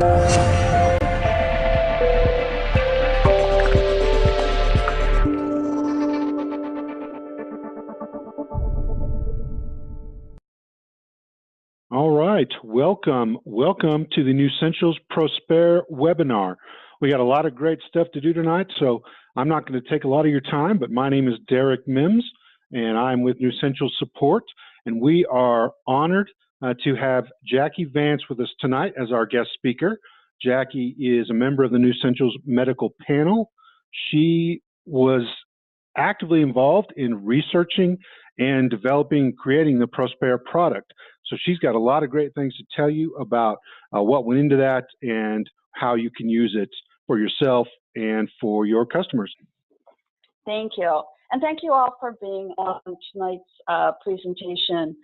All right, welcome to the Nussentials PROSPÈRE webinar. We got a lot of great stuff to do tonight, so I'm not going to take a lot of your time, but my name is Derek Mims, and I'm with Nussentials Support, and we are honored to have Jackie Vance with us tonight as our guest speaker. Jackie is a member of the Nussentials medical panel. She was actively involved in researching and developing, creating the PROSPÈRE product. So she's got a lot of great things to tell you about what went into that and how you can use it for yourself and for your customers. Thank you. And thank you all for being on tonight's presentation.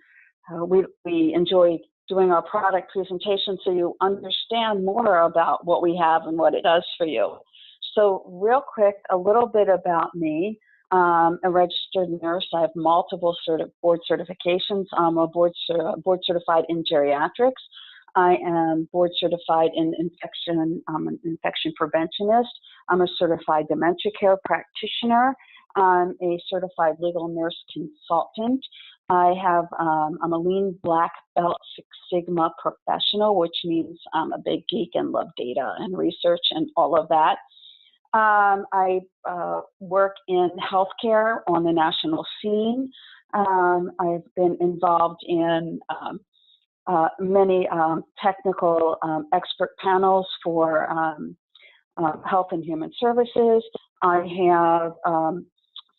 We enjoy doing our product presentation so you understand more about what we have and what it does for you. So real quick, a little bit about me. A registered nurse. I have multiple board certifications. I'm a board certified in geriatrics. I am board certified in infection. I'm an infection preventionist. I'm a certified dementia care practitioner. I'm a certified legal nurse consultant. I'm a lean black belt Six Sigma professional, which means I'm a big geek and love data and research and all of that. I work in healthcare on the national scene. I've been involved in many technical expert panels for health and human services. I have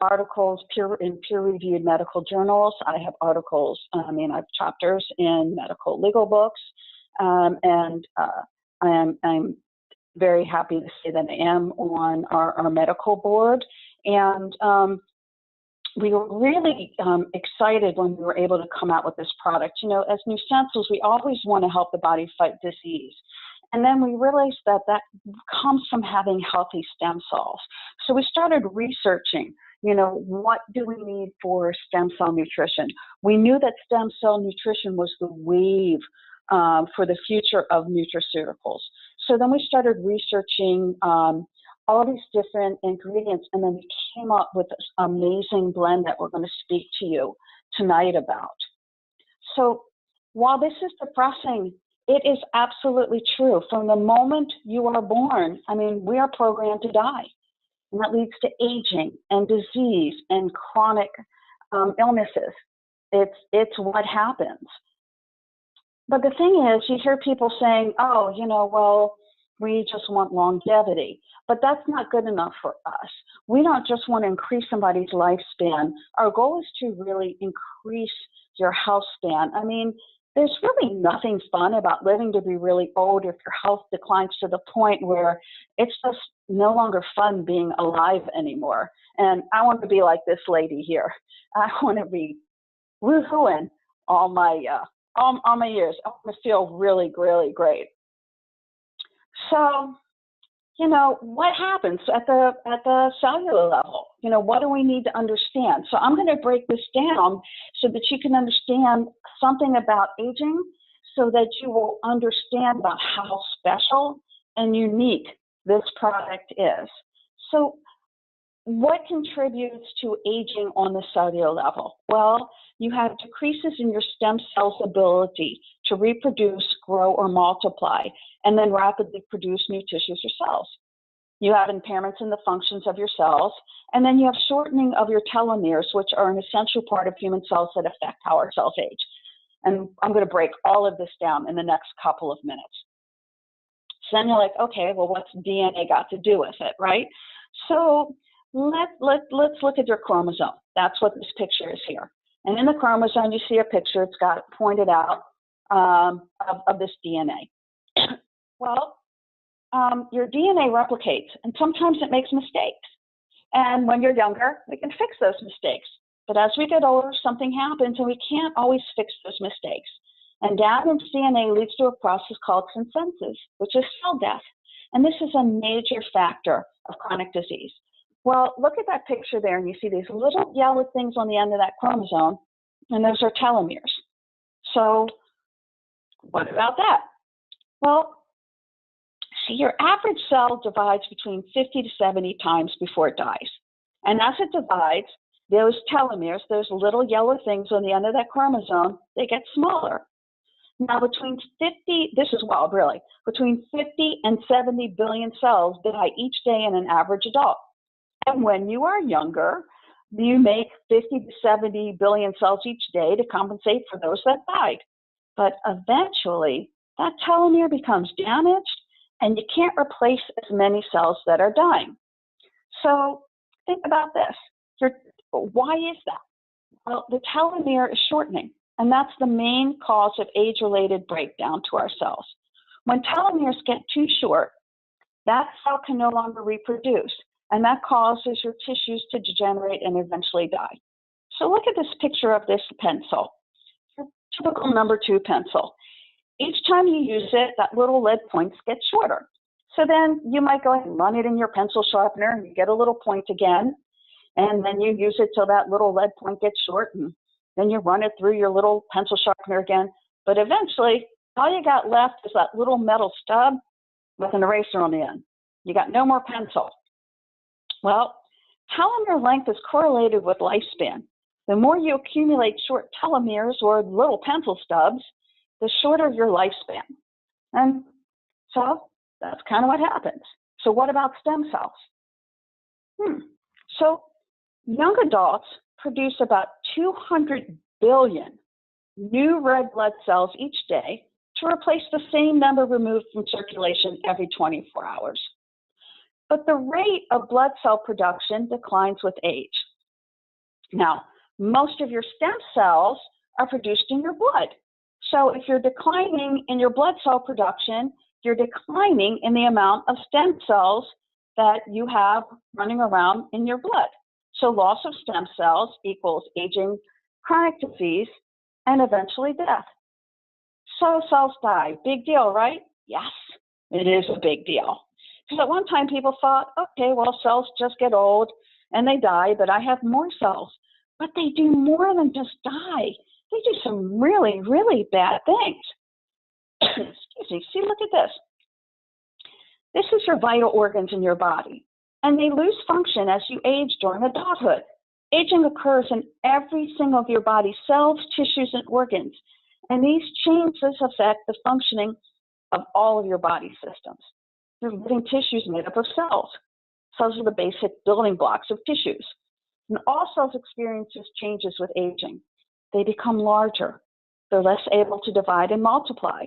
articles in peer-reviewed medical journals. I have articles, I have chapters in medical legal books, and I'm very happy to say that I am on our medical board. And we were really excited when we were able to come out with this product. You know, as Nussentials, we always want to help the body fight disease. And then we realized that that comes from having healthy stem cells. So we started researching, you know, what do we need for stem cell nutrition? We knew that stem cell nutrition was the wave for the future of nutraceuticals. So then we started researching all these different ingredients, and then we came up with this amazing blend that we're going to speak to you tonight about. So while this is depressing, it is absolutely true. From the moment you are born, we are programmed to die. And that leads to aging and disease and chronic illnesses. It's what happens. But the thing is, you hear people saying, oh, you know, well, we just want longevity. But that's not good enough for us. We don't just want to increase somebody's lifespan. Our goal is to really increase your health span. There's really nothing fun about living to be really old if your health declines to the point where it's just no longer fun being alive anymore. And I want to be like this lady here. I want to be woohooing all my years. I want to feel really, really great. So, you know, what happens at the cellular level? You know, what do we need to understand? So I'm going to break this down so that you can understand something about aging, so that you will understand about how special and unique this product is. So what contributes to aging on the cellular level? Well, you have decreases in your stem cells' ability to reproduce, grow, or multiply, and then rapidly produce new tissues or cells. You have impairments in the functions of your cells, and then you have shortening of your telomeres, which are an essential part of human cells that affect how our cells age. And I'm going to break all of this down in the next couple of minutes. So then you're like, okay, well, what's DNA got to do with it, right? So let's look at your chromosome. That's what this picture is here. And in the chromosome, you see a picture. It's got pointed out of this DNA. Well, your DNA replicates, and sometimes it makes mistakes. And when you're younger, we can fix those mistakes. But as we get older, something happens, and we can't always fix those mistakes. And damaged DNA leads to a process called synthesis, which is cell death. And this is a major factor of chronic disease. Well, look at that picture there, and you see these little yellow things on the end of that chromosome, and those are telomeres. So what about that? Well, See, your average cell divides between 50 to 70 times before it dies. And as it divides, those telomeres, those little yellow things on the end of that chromosome, they get smaller. Now, between 50 and 70 billion cells die each day in an average adult. And when you are younger, you make 50 to 70 billion cells each day to compensate for those that died. But eventually, that telomere becomes damaged, and you can't replace as many cells that are dying. So think about this. Why is that? Well, the telomere is shortening, and that's the main cause of age-related breakdown to our cells. When telomeres get too short, that cell can no longer reproduce, and that causes your tissues to degenerate and eventually die. So look at this picture of this pencil, a typical number 2 pencil. Each time you use it, that little lead points get shorter. So then you might go ahead and run it in your pencil sharpener, and you get a little point again, and then you use it till that little lead point gets short, and then you run it through your little pencil sharpener again. But eventually, all you got left is that little metal stub with an eraser on the end. You got no more pencil. Well, telomere length is correlated with lifespan. The more you accumulate short telomeres or little pencil stubs, the shorter your lifespan. And so that's kind of what happens. So what about stem cells? So young adults produce about 200 billion new red blood cells each day to replace the same number removed from circulation every 24 hours. But the rate of blood cell production declines with age. Now, most of your stem cells are produced in your blood. So if you're declining in your blood cell production, you're declining in the amount of stem cells that you have running around in your blood. So loss of stem cells equals aging, chronic disease, and eventually death. So cells die. Big deal, right? Yes, it is a big deal. Because at one time people thought, okay, well, cells just get old and they die, but I have more cells. But they do more than just die. They do some really, really bad things. Excuse me. See, look at this. This is your vital organs in your body, and they lose function as you age during adulthood. Aging occurs in every single of your body's cells, tissues, and organs, and these changes affect the functioning of all of your body systems. They're living tissues made up of cells. Cells are the basic building blocks of tissues, and all cells experience changes with aging. They become larger. They're less able to divide and multiply.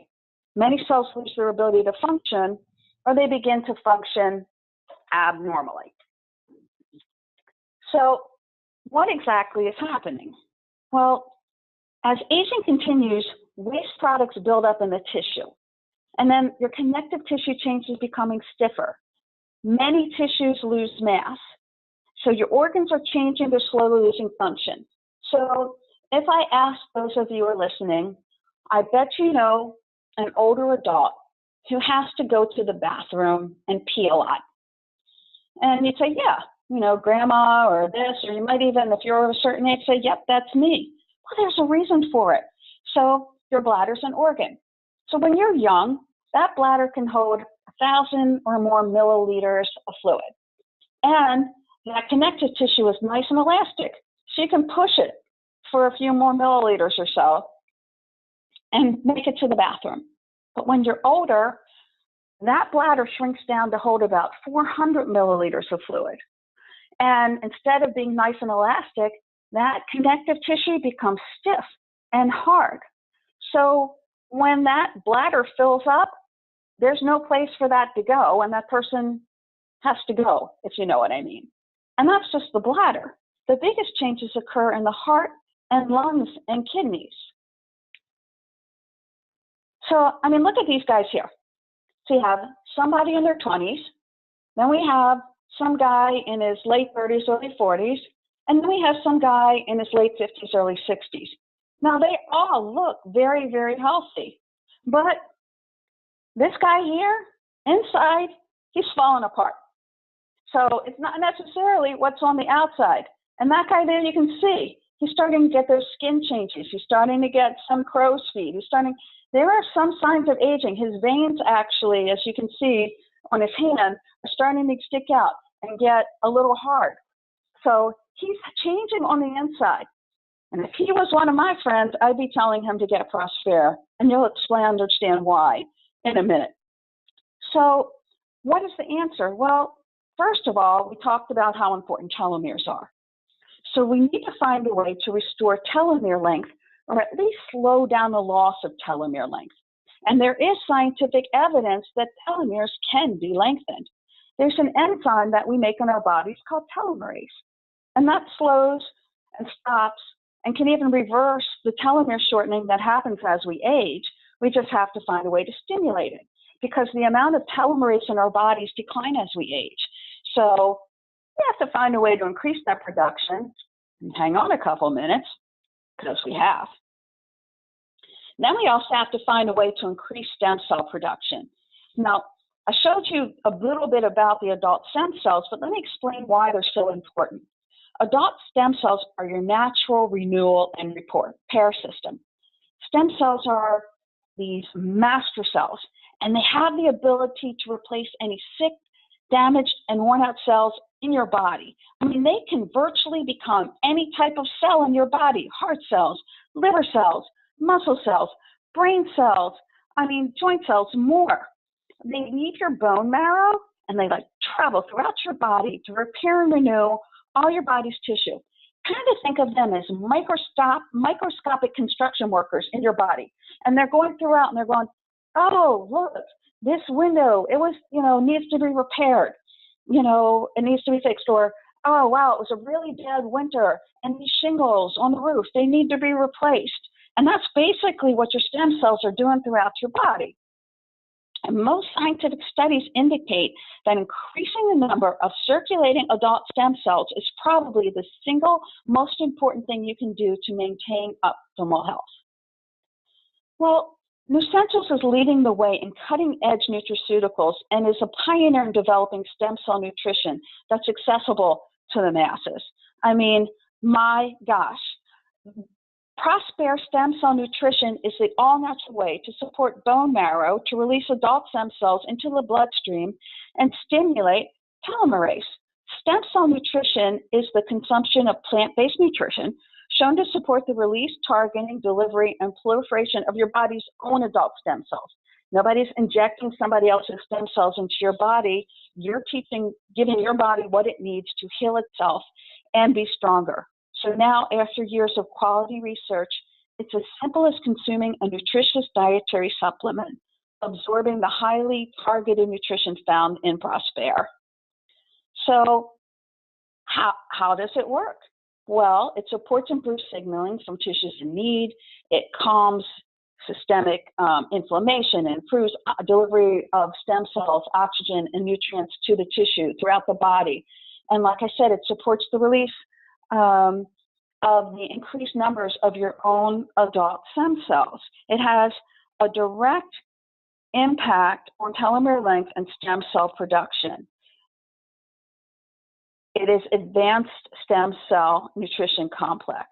Many cells lose their ability to function, or they begin to function abnormally. So what exactly is happening? Well, as aging continues, waste products build up in the tissue, and then your connective tissue changes becoming stiffer. Many tissues lose mass, so your organs are changing, they're slowly losing function. So if I ask those of you who are listening, I bet you know an older adult who has to go to the bathroom and pee a lot. And you'd say, yeah, you know, grandma or this, or you might even, if you're of a certain age, say, yep, that's me. Well, there's a reason for it. So your bladder's an organ. So when you're young, that bladder can hold 1,000 or more milliliters of fluid. And that connective tissue is nice and elastic. So you can push it for a few more milliliters or so and make it to the bathroom. But when you're older, that bladder shrinks down to hold about 400 milliliters of fluid. And instead of being nice and elastic, that connective tissue becomes stiff and hard. So when that bladder fills up, there's no place for that to go, and that person has to go, if you know what I mean. And that's just the bladder. The biggest changes occur in the heart and lungs and kidneys. So, I mean, look at these guys here. So you have somebody in their 20s, then we have some guy in his late 30s, early 40s, and then we have some guy in his late 50s, early 60s. Now, they all look very, very healthy, but this guy here, inside, he's falling apart. So it's not necessarily what's on the outside. And that guy there, you can see, he's starting to get those skin changes. He's starting to get some crow's feet. There are some signs of aging. His veins actually, as you can see, on his hand are starting to stick out and get a little hard. So he's changing on the inside. And if he was one of my friends, I'd be telling him to get PROSPÈRE, and you'll understand why in a minute. So what is the answer? Well, first of all, we talked about how important telomeres are. So we need to find a way to restore telomere length, or at least slow down the loss of telomere length. And there is scientific evidence that telomeres can be lengthened. There's an enzyme that we make in our bodies called telomerase, and that slows and stops and can even reverse the telomere shortening that happens as we age. We just have to find a way to stimulate it, because the amount of telomerase in our bodies decline as we age. So we have to find a way to increase that production. And hang on a couple minutes, because we have. Then we also have to find a way to increase stem cell production. Now, I showed you a little bit about the adult stem cells, but let me explain why they're so important. Adult stem cells are your natural renewal and repair system. Stem cells are these master cells, and they have the ability to replace any sick, damaged, and worn out cells in your body. I mean, they can virtually become any type of cell in your body: heart cells, liver cells, muscle cells, brain cells, joint cells, more. They leave your bone marrow and they travel throughout your body to repair and renew all your body's tissue. Kind of think of them as microscopic construction workers in your body. And they're going throughout and they're going, oh, look, this window, it was, needs to be repaired. It needs to be fixed. Or, oh, wow, it was a really bad winter and these shingles on the roof, they need to be replaced. And that's basically what your stem cells are doing throughout your body. And most scientific studies indicate that increasing the number of circulating adult stem cells is probably the single most important thing you can do to maintain optimal health. Well, Nussentials is leading the way in cutting-edge nutraceuticals and is a pioneer in developing stem cell nutrition that's accessible to the masses. My gosh. PROSPÈRE stem cell nutrition is the all-natural way to support bone marrow to release adult stem cells into the bloodstream and stimulate telomerase. Stem cell nutrition is the consumption of plant-based nutrition shown to support the release, targeting, delivery, and proliferation of your body's own adult stem cells. Nobody's injecting somebody else's stem cells into your body. You're giving your body what it needs to heal itself and be stronger. So now, after years of quality research, it's as simple as consuming a nutritious dietary supplement, absorbing the highly targeted nutrition found in PROSPÈRE. So how does it work? Well, it supports improved signaling from tissues in need. It calms systemic inflammation, and improves delivery of stem cells, oxygen, and nutrients to the tissue throughout the body. And like I said, it supports the release of the increased numbers of your own adult stem cells. It has a direct impact on telomere length and stem cell production. It is advanced stem cell nutrition complex.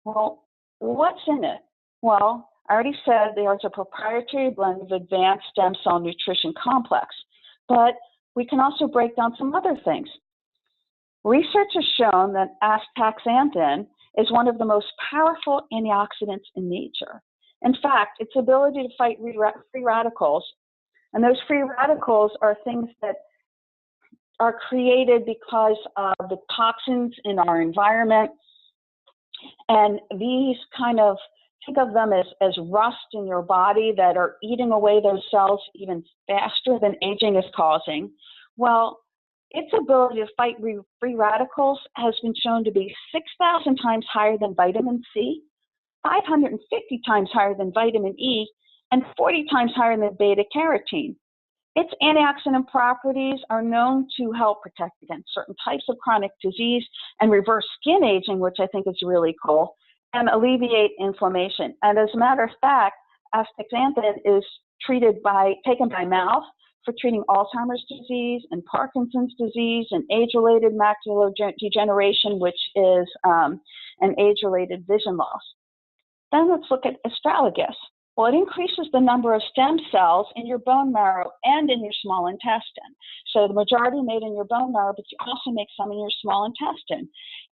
Well, what's in it? Well, I already said there's a proprietary blend of advanced stem cell nutrition complex, but we can also break down some other things. Research has shown that astaxanthin is one of the most powerful antioxidants in nature. In fact, its ability to fight free radicals, and those free radicals are things that are created because of the toxins in our environment. And these think of them as rust in your body that are eating away those cells even faster than aging is causing. Well, its ability to fight free radicals has been shown to be 6,000 times higher than vitamin C, 550 times higher than vitamin E, and 40 times higher than beta carotene. Its antioxidant properties are known to help protect against certain types of chronic disease and reverse skin aging, which I think is really cool, and alleviate inflammation. And as a matter of fact, astaxanthin is taken by mouth for treating Alzheimer's disease and Parkinson's disease and age-related macular degeneration, which is an age-related vision loss. Then let's look at astragalus. Well, it increases the number of stem cells in your bone marrow and in your small intestine. So the majority made in your bone marrow, but you also make some in your small intestine.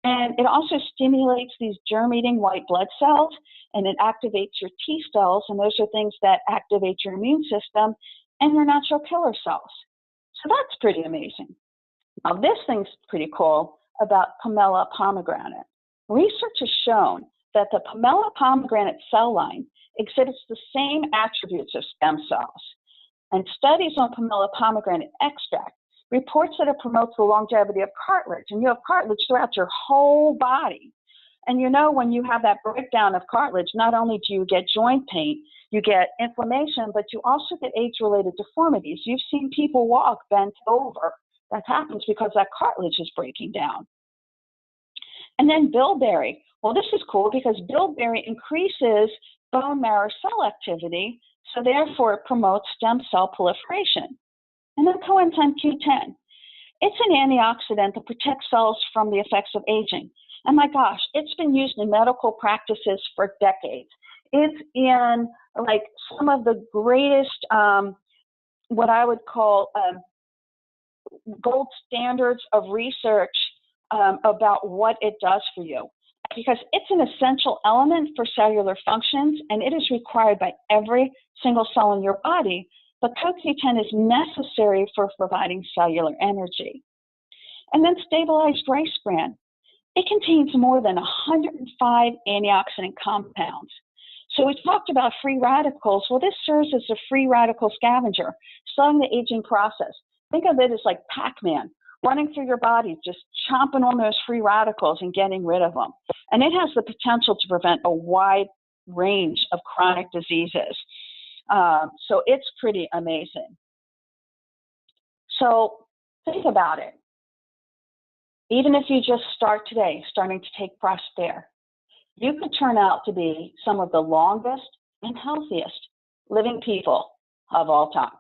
And it also stimulates these germ-eating white blood cells, and it activates your T cells, and those are things that activate your immune system and your natural killer cells. So that's pretty amazing. Now, this thing's pretty cool about Pomelo pomegranate. Research has shown that the Pomelo pomegranate cell line exhibits the same attributes of stem cells. And studies on Pomelo pomegranate extract reports that it promotes the longevity of cartilage. And you have cartilage throughout your whole body. And you know, when you have that breakdown of cartilage, not only do you get joint pain, you get inflammation, but you also get age-related deformities. You've seen people walk bent over. That happens because that cartilage is breaking down. And then bilberry. Well, this is cool because bilberry increases bone marrow cell activity, so therefore it promotes stem cell proliferation. And then coenzyme Q10. It's an antioxidant that protects cells from the effects of aging. And my gosh, it's been used in medical practices for decades. It's in like some of the greatest, what I would call gold standards of research about what it does for you. Because it's an essential element for cellular functions, and it is required by every single cell in your body, but CoQ10 is necessary for providing cellular energy. And then stabilized rice bran. It contains more than 105 antioxidant compounds. So we talked about free radicals. Well, this serves as a free radical scavenger, slowing the aging process. Think of it as like Pac-Man, running through your body, just chomping on those free radicals and getting rid of them. And it has the potential to prevent a wide range of chronic diseases. So it's pretty amazing. So think about it. Even if you just start today, starting to take PROSPÈRE, you could turn out to be some of the longest and healthiest living people of all time.